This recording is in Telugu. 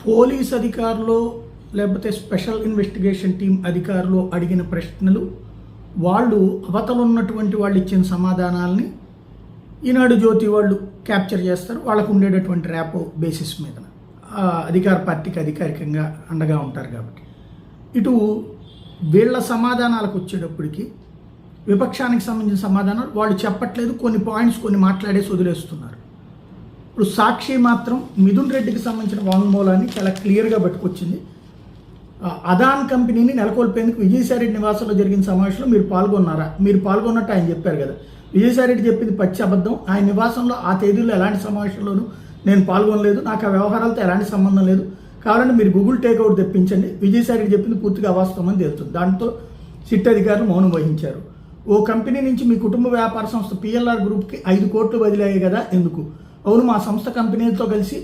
పోలీస్ అధికారులు లేకపోతే స్పెషల్ ఇన్వెస్టిగేషన్ టీం అధికారులు అడిగిన ప్రశ్నలు, వాళ్ళు అవతల ఉన్నటువంటి వాళ్ళు ఇచ్చిన సమాధానాలని ఈనాడు జ్యోతి వాళ్ళు క్యాప్చర్ చేస్తారు. వాళ్ళకు ఉండేటటువంటి ర్యాపో బేసిస్ మీద అధికార పార్టీకి అధికారికంగా అండగా ఉంటారు కాబట్టి. ఇటు వీళ్ళ సమాధానాలకు వచ్చేటప్పటికి విపక్షానికి సంబంధించిన సమాధానాలు వాళ్ళు చెప్పట్లేదు, కొన్ని పాయింట్స్ కొన్ని మాట్లాడేసి వదిలేస్తున్నారు. ఇప్పుడు సాక్షి మాత్రం మిథున్ రెడ్డికి సంబంధించిన వాంగ్మూలాన్ని చాలా క్లియర్గా పట్టుకొచ్చింది. అదాన్ కంపెనీని నెలకొల్పేందుకు విజయసాయిరెడ్డి నివాసంలో జరిగిన సమావేశంలో మీరు పాల్గొన్నారా? మీరు పాల్గొన్నట్టు ఆయన చెప్పారు కదా. విజయసాయిరెడ్డి చెప్పింది పచ్చి అబద్ధం. ఆయన నివాసంలో ఆ తేదీలో ఎలాంటి సమావేశంలోనూ నేను పాల్గొనలేదు, నాకు ఆ వ్యవహారాలతో ఎలాంటి సంబంధం లేదు, కావాలంటే మీరు గూగుల్ టేక్అవుట్ తెప్పించండి, విజయసాయిరెడ్డి చెప్పింది పూర్తిగా అవాస్తవం అని తేలుతుంది. దాంతో సిట్ అధికారులు మౌనం వహించారు. ఓ కంపెనీ నుంచి మీ కుటుంబ వ్యాపార సంస్థ PLR గ్రూప్కి 5 కోట్లు బదిలీ అయ్యాయి కదా, ఎందుకు? అవును, మా సంస్థ కంపెనీలతో కలిసి